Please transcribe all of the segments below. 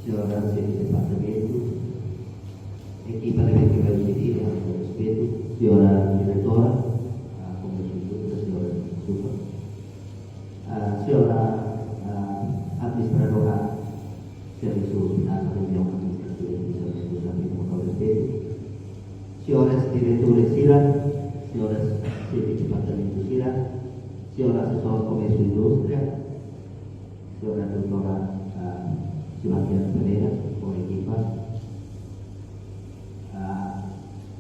Signora del Dipartimento, equipa che va a gestire anche il rispetto, signora direttora, come subito, signora Super, signora amministratora, servizio ospitale, riunione amministrativa di servizio con rispetto, signora direttore SIRA, signora Dipartimento SIRA, signora assessore commesso industria, signora dottora Sebastian Pereira, con equipa,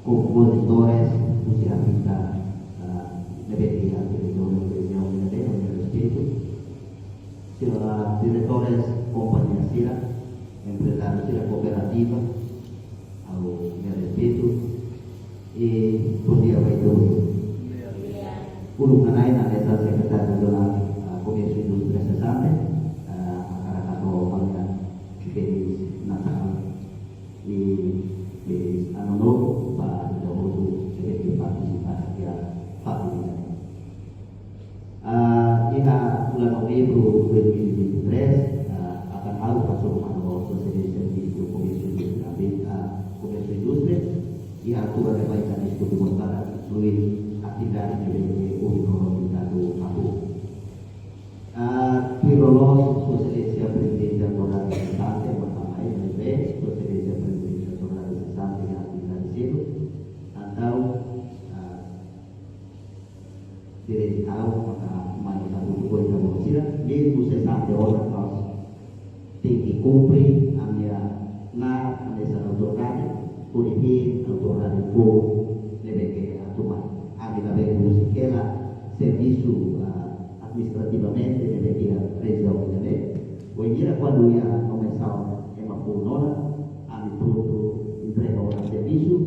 compositores, musicalista, debería direttore del respeto, signora direttores compagnia SIRA, empresario SIRA cooperativa, al respeto, e podia vai dove. Ulung lain adalah sekretaris jenderal Komisi Industri Sesame, atau halnya di Natal di Anono Pak Jokowi sebagai partisipasi ya Pak. Jika bulan November 2023 akan tahu masuk atau sosialisasi servisi Komisi Industri ya aturan yang baik dan diskusi bersama seluruh aktivitas di Universitas Kampung. Pirolos sosialisasi pendidikan dan organisasi bersama IMB, sosialisasi pendidikan dan organisasi yang aktivitas di situ atau tidak tahu maka mari kita buat kita bersila di pusat sampai orang kaus tinggi kumpri amnya na desa autoran kurihi autoran itu lebih ke aturan ambil lebih musikela servisu administrativamente deve ir a região de Janeiro. Quando ia começar uma pulmona, a me pronto entrega o serviço,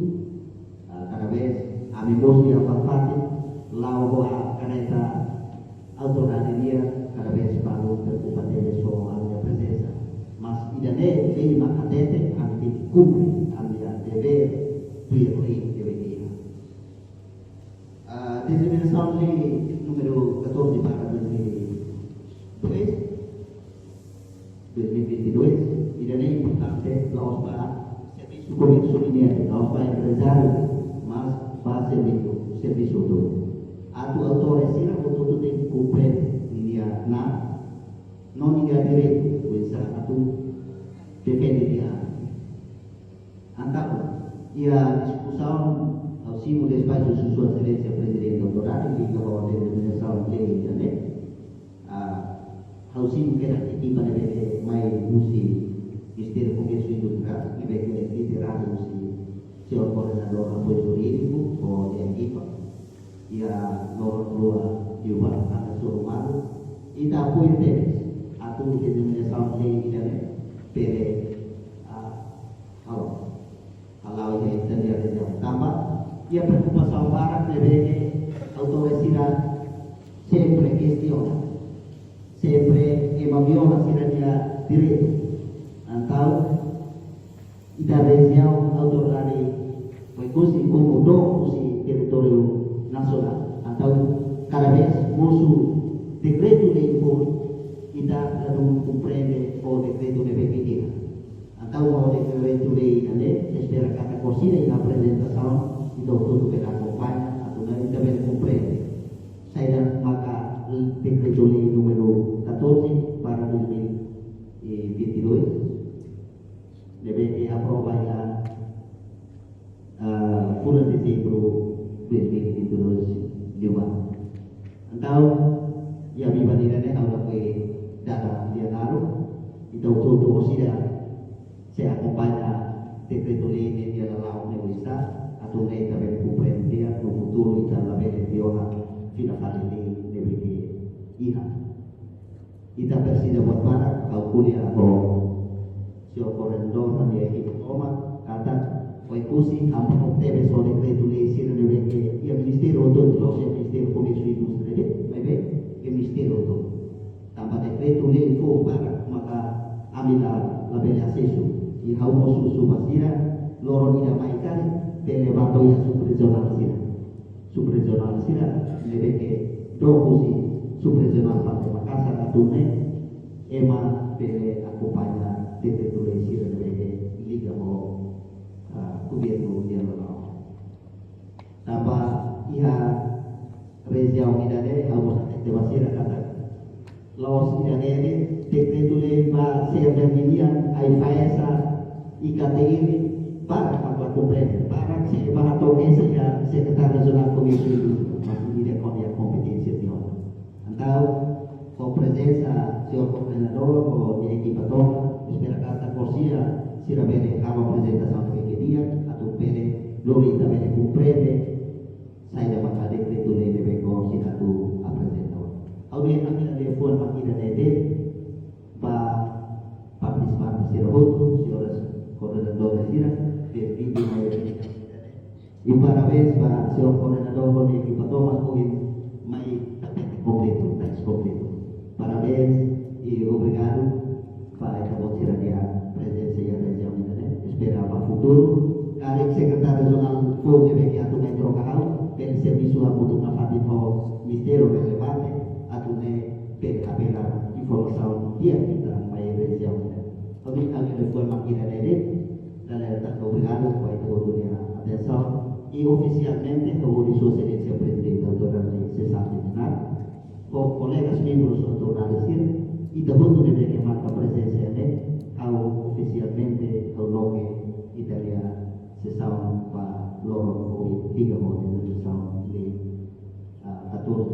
cada vez a me mostra a parte, lá o a caneta autoridade dia, cada vez para o preocupante de só a minha presença. Mas ainda nem vem uma cadete, a me cumpre, a minha dever, priori deve ir. Determinação de número 14 para 2022 ini adalah importante laos para serviço comercial laos para empresário mas para serviço todo atu autores sira todo tem que cumprir dia na não dia direito bisa atu depende dia antara ia discussão ao cimo do espaço de sua excelência presidente doutorado que kalau ada determinação lei né ao cimo que era aqui para ver mais musi Ministério Comércio Industrial que vai ter liderado musi seu coordenador apoio jurídico ou de equipa e a Lua Yuba akan suruh malu e da apoio deles a tudo que determinação lei né pele kalau ia terjadi tambah ia preocupação para que autoridade sempre questiona sempre viola cidadania direito então da região autoridade foi como do território nacional então cada vez musuh decreto lei por tidak lalu compreende o decreto de pequena então o decreto lei espera kata cosida e apresentação itu tudo que acompanha atau não também compreende saya maka decreto lei número 14 para 2022 deve aprovar bulan Desember 2022 juga. Então, yang dibandingkannya kalau ke data dia naruh itu tuh sudah saya acompanha decreto lei ini dia lalau negosiasi atau naik também compreende dia no futuro e também dia fino a fare lei deve iha kita bersida buat para kau kuliah atau sio korendor dan dia hidup omat kata kau kusi kamu tebe sore kretu lesi dan dia ke ia ministério todo lo se ministério Comércio Industri mebe ke ministério todo tanpa dekretu lei fo para maka amila label acesso e hau musu subasira loro ida maikan pele bato ya subregional sira lebe ke do kusi subregional Pantai Makassar atune ema pele acompanha tete tule sira de liga mo gobierno dia lo. Tapa iha reziau idane harus tete basira kata. Laos idane ni tete tule ba server milian ai faesa IKTI para apa comprende para se va a tocar esa secretaria regional comissão mas dia com a competência de honra. Então, com presença senhor coordenador ou de equipa toda, espera que corsia sira bene a apresentação que dia, a tu pele dove também compreende sai da maka decreto lei deve com sira tu apresentador. Alguém aqui na telefone makina dede para participar sira outro, senhores coordenador sira video mayoría. Y parabéns para senhor coordenador de equipa Thomas Cohen, mai completo, tax completo. Parabéns e obrigado para esta a presença e a região né? Espera para o futuro. Cada secretário regional foi que a tu me trocou, pelo serviço a muito na fase do mistério relevante, a tu me pela informação dia kita mai região né. Kami reforma kira dele dalam tak obrigado para toda a atenção e oficialmente eu vou excelência o presidente da autoridade César Dinar com colegas membros da autoridade e da muito deve que marca a presença dele ao oficialmente ao nome italiano César para loro liga de sessão de 14